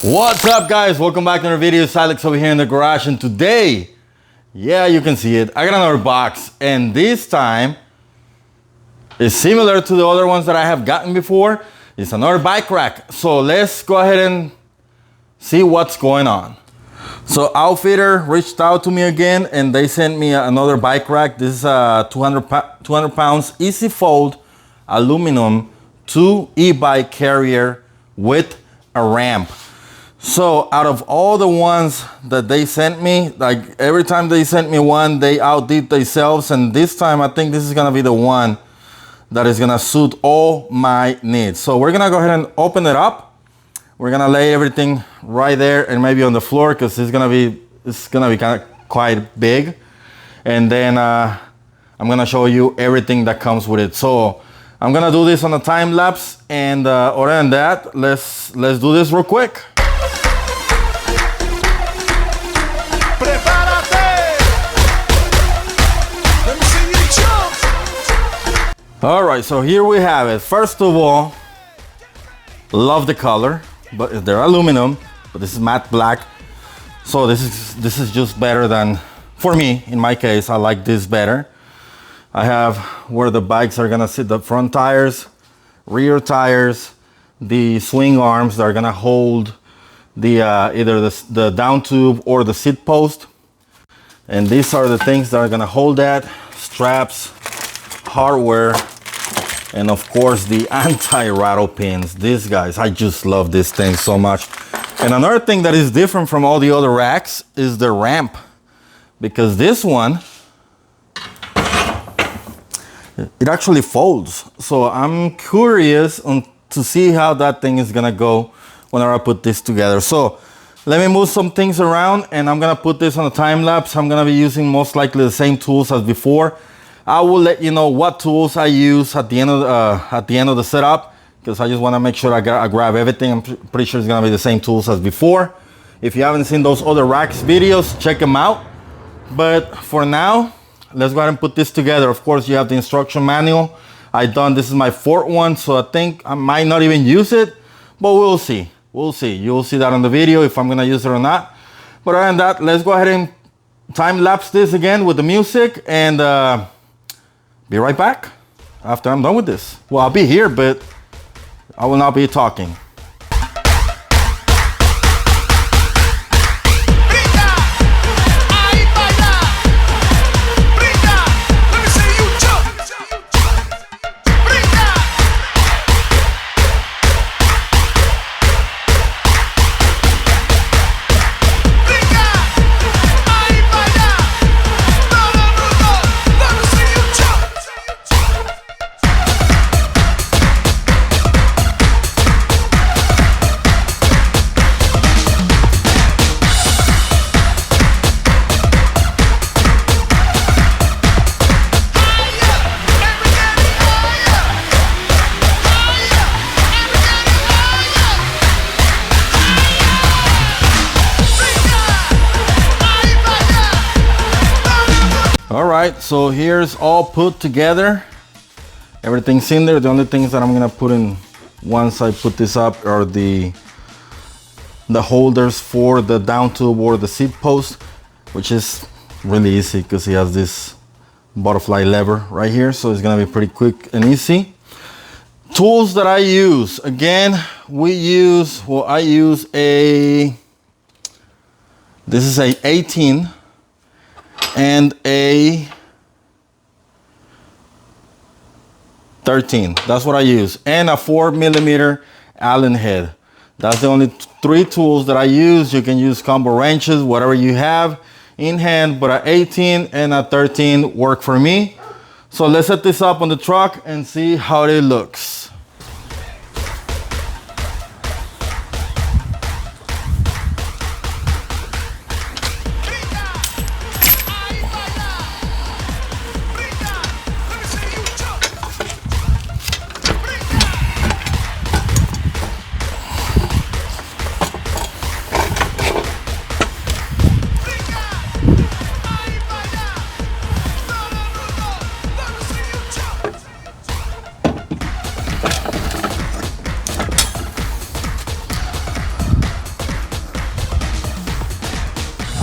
What's up, guys? Welcome back to another video. It's Alex over here in the garage, and today, yeah, you can see it, I got another box, and this time it's similar to the other ones that I have gotten before. It's another bike rack. So let's go ahead and see what's going on. So Outfitrer reached out to me again, and they sent me another bike rack. This is a 200 pounds easy fold aluminum 2 e-bike carrier with a ramp. So out of all the ones that they sent me, like every time they sent me one, they outdid themselves, and this time I think this is gonna be the one that is gonna suit all my needs. So we're gonna go ahead and open it up. We're gonna lay everything right there and maybe on the floor, because it's gonna be kind of quite big. And then I'm gonna show you everything that comes with it. So I'm gonna do this on a time lapse, and other than that, let's do this real quick. All right, so here we have it. First of all, love the color, but they're aluminum, but this is matte black. So this is just better than, for me, in my case, I like this better. I have where the bikes are gonna sit, the front tires, rear tires, the swing arms that are gonna hold the either the down tube or the seat post. And these are the things that are gonna hold that, straps, hardware, and of course the anti-rattle pins. These guys, I just love this thing so much. And another thing that is different from all the other racks is the ramp, because this one, it actually folds. So I'm curious to see how that thing is gonna go whenever I put this together. So let me move some things around, and I'm gonna put this on a time lapse. I'm gonna be using most likely the same tools as before. I will let you know what tools I use at the end of the setup, because I just want to make sure I grab everything. I'm pretty sure it's gonna be the same tools as before. If you haven't seen those other racks videos, check them out. But for now, let's go ahead and put this together. Of course, you have the instruction manual. This is my fourth one, so I think I might not even use it, but we'll see. We'll see. You'll see that on the video if I'm gonna use it or not. But other than that, let's go ahead and time lapse this again with the music, and be right back after I'm done with this. Well, I'll be here, but I will not be talking. All right, so here's all put together. Everything's in there. The only things that I'm gonna put in once I put this up are the holders for the down tube or the seat post, which is really easy because he has this butterfly lever right here, so it's gonna be pretty quick and easy. Tools that I use, again, I use this is a 18 and a 13. That's what I use, and a 4mm Allen head. That's the only three tools that I use. You can use combo wrenches, whatever you have in hand, but a 18 and a 13 work for me. So let's set this up on the truck and see how it looks.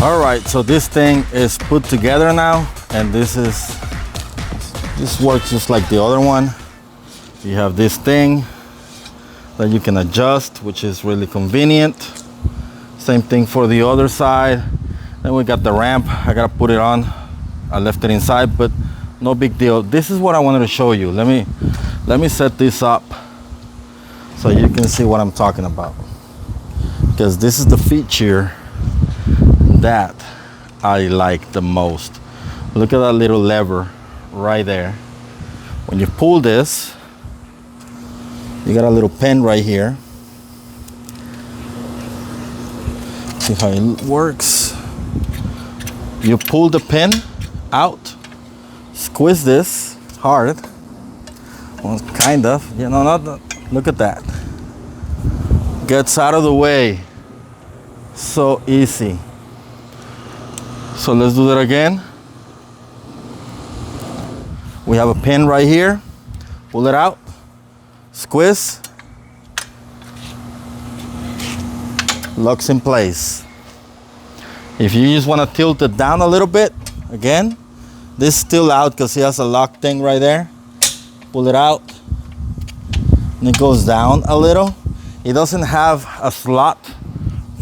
All right, so this thing is put together now, and this works just like the other one. You have this thing that you can adjust, which is really convenient. Same thing for the other side. Then we got the ramp. I gotta put it on. I left it inside, but no big deal. This is what I wanted to show you. Let me set this up so you can see what I'm talking about, because this is the feature that I like the most. Look at that little lever right there. When you pull this, you got a little pin right here. See how it works. You pull the pin out, squeeze this hard. Well, kind of, you know, not. Look at that. Gets out of the way. So easy. So let's do that again. We have a pin right here. Pull it out, squeeze, locks in place. If you just want to tilt it down a little bit, again, this is still out because it has a lock thing right there. Pull it out, and it goes down a little. It doesn't have a slot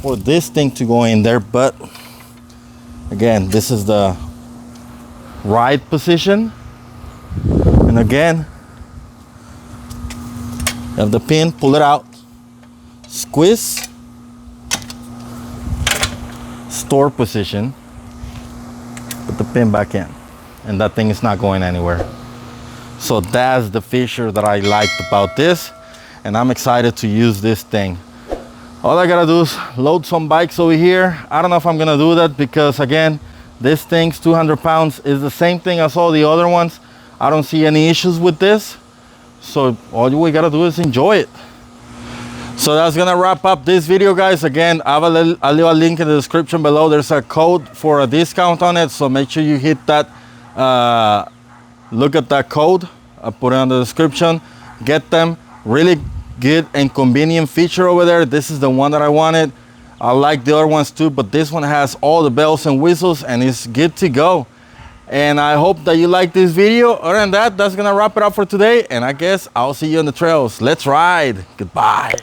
for this thing to go in there, but again, this is the right position. And again, you have the pin, pull it out, squeeze, store position, put the pin back in, and that thing is not going anywhere. So that's the feature that I liked about this, and I'm excited to use this thing. All I gotta do is load some bikes over here. I don't know if I'm gonna do that because, again, this thing's 200 pounds. Is the same thing as all the other ones. I don't see any issues with this. So all we gotta do is enjoy it. So that's gonna wrap up this video, guys. Again, I'll leave a link in the description below. There's a code for a discount on it, so make sure you hit that. Look at that code. I'll put it on the description. Get them. Really good and convenient feature over there. This is the one that I wanted. I like the other ones too, but this one has all the bells and whistles and it's good to go. And I hope that you like this video. Other than that, that's gonna wrap it up for today, and I guess I'll see you on the trails. Let's ride. Goodbye.